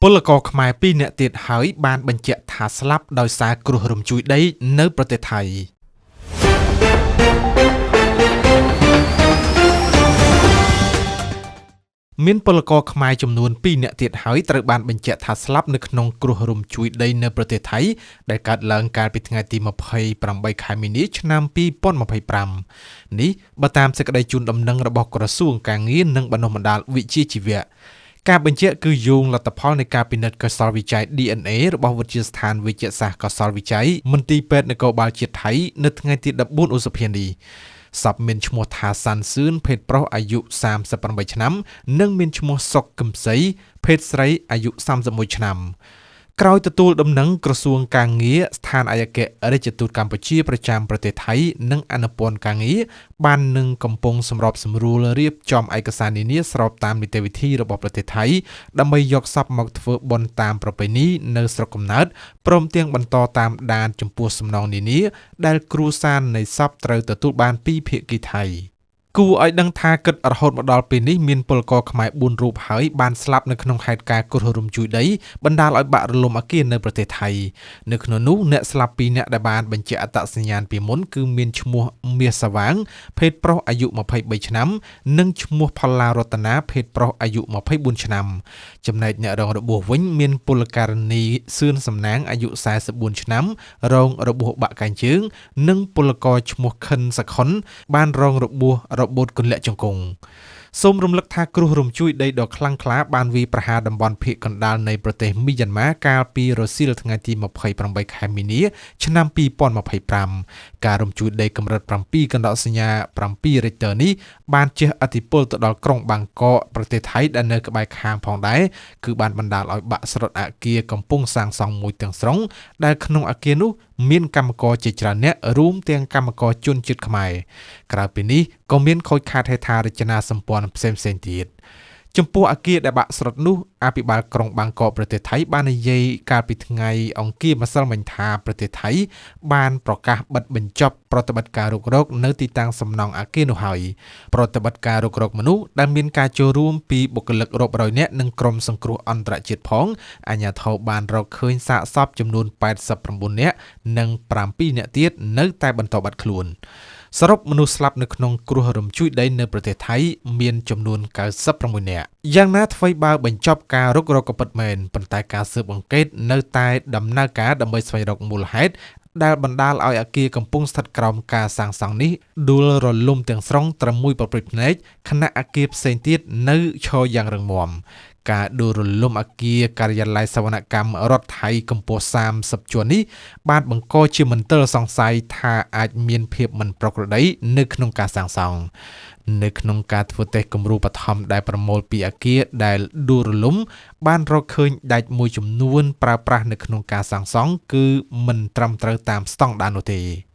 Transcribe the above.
ពលករខ្មែរពីរនាក់ទៀតហើយបានបញ្ជាក់ថាស្លាប់ដោយសារគ្រោះរំជួយដីនៅប្រទេសថៃមានពលករខ្មែរចំនួន2នាក់ទៀតហើយត្រូវបានបញ្ជាក់ថាស្លាប់នៅក្នុងគ្រោះរំជួយដីនៅប្រទេសថៃដែលកើតឡើងកាលពីថ្ងៃទី28ខែមីនាឆ្នាំ2025នេះបើតាមសេចក្តីជូនដំណឹងរបស់ក្រសួងការងារនិងបណ្ដុះបណ្ដាលវិជ្ជាជីវៈការបញ្ជាក់គឺយោងលទ្ធផលនៃការពិនិត្យកសលវិច័យ DNA របស់វិទ្យាស្ថានវិទ្យាសាស្ត្រកសលវិច័យមន្ទីរពេទ្យនគរបាលជាតិថៃនៅថ្ងៃទី14ឧសភានេះសពមានឈ្មោះថាសាន់សឿនភេទប្រុសអាយុ38ឆ្នាំនិងមានឈ្មោះសុកកឹមសីភេទស្រីអាយុ31ឆ្នាំក្រោយទទួលដំណឹងក្រសួងការងារស្ថានឯកអគ្គរដ្ឋទូតកម្ពុជាប្រចាំប្រទេសថៃនិងអនុព័ន្ធការងារបាននឹងកំពុងសម្របសម្រួលរៀបចំឯកសារនានាស្របតាមនីតិវិធីរបស់ប្រទេសថៃដើម្បីយកសពមកធ្វើបុណ្យតាមប្រពៃណីនៅស្រុកកំណើតព្រមទាំងបន្តតាមដានចំពោះសំណងនានាដែលគ្រួសារនៃសពត្រូវទទួលបានពីភាគីថៃគួរឲ្យដឹងថាគិតរហូតមកដល់ពេលនេះមានពលករខ្មែរ4រូបហើយបានស្លាប់នៅក្នុងហេតុការណ៍គ្រោះរំជួយដីបណ្ដាលឲ្យបាក់រលំអគារនៅប្រទេសថៃនៅក្នុងនោះអ្នកស្លាប់2នាក់ដែលបានបញ្ជាក់អត្តសញ្ញាណពីមុនគឺមានឈ្មោះមាសសវាងភេទប្រុសអាយុ23ឆ្នាំនិងឈ្មោះផល្លារតនាភេទប្រុសអាយុ24ឆ្នាំចំណែកអ្នករងរបួសវិញមានពលករនីសឿនសំណាងអាយុ44ឆ្នាំរងរបួសបាក់កែងជើងនិងពលករឈ្មោះខិនសខុនបានរងរបួសរបូតគន្លាក់ជង្គង់សូមរំលឹកថាគ្រោះរំជួយដីដ៏ខ្លាំងក្លាបានវាយប្រហារតំបន់ភាគកណ្ដាលនៃប្រទេសមីយ៉ាន់ម៉ាកាលពីរសៀលថ្ងៃទី28ខែមីនាឆ្នាំ2025ការរំជួយដីកម្រិត7កណ្ដោសញ្ញា7 Richter នេះបានជះឥទ្ធិពលទៅដល់ក្រុងបាងកកប្រទេសថៃដែលនៅក្បែរខាងផងដែរគឺបានបណ្ដាលឲ្យបាក់ស្រុតអគារកំពុងសាងសង់មួយទាំងស្រុងដែលក្នុងអគារនោះមានកម្មករជាច្រើនអ្នករួមទាំងកម្មករជនជាតិខ្មែរក្រៅពីនេះក៏មានខូចខាតហេដ្ឋារចនាសម្ព័ន្ធផ្សេងៗទៀតចំពោះអគារដែលបាក់ស្រុតនោះអភិបាលក្រុងបាងកកប្រទេសថៃបាននិយាយកាលពីថ្ងៃអង្គារម្សិលមិញថាប្រទេសថៃបានប្រកាសបិទបញ្ចប់ប្រតិបត្តិការរុករកនៅទីតាំងសំណង់អគារនោះហើយប្រតិបត្តិការរុករកមនុស្សដែលមានការចូលរួមពីបុគ្គលិករាប់រយនាក់និងក្រុមសង្គ្រោះអន្តរជាតិផងអាជ្ញាធរបានរកឃើញសាកសពចំនួន89នាក់និង7នាក់ទៀតនៅតែបន្តបាត់ខ្លួនសរុបមនុស្សស្លាប់នៅក្នុងគ្រោះរំជួយដីនៅប្រទេសថៃមានចំនួន96នាក់យ៉ាងណាថ្មីបើបញ្ចប់ការរុករកក៏ពិតមែនប៉ុន្តែការស៊ើបអង្កេតនៅតែដំណើរការដើម្បីស្វែងរកមូលហេតុដែលបណ្ដាលឲ្យអគារកំពុងស្ថិតក្រោមការសាងសង់នេះដួលរលំទាំងស្រុងត្រឹមមួយប្រព្រឹត្តភ្នែកខណៈអគារផ្សេងទៀតនៅឈរយ៉ាងរឹងមាំការដួលរលំអគារការិយាល័យសវនកម្មរដ្ឋថៃកម្ពស់30ជាន់នេះបានបង្កជាមន្ទិលសង្ស័យថាអាចមានភាពមិនប្រក្រតីនៅក្នុងការសាងសង់នៅក្នុងការធ្វើតេស្តគំរូបឋមដែលប្រមូលពីអគារដែលដួលរលំបានរកឃើញដាច់មួយចំនួនប្រើប្រាស់នៅក្នុងការសាងសង់គឺមិនត្រឹមត្រូវតាមស្តង់ដារនោះទេ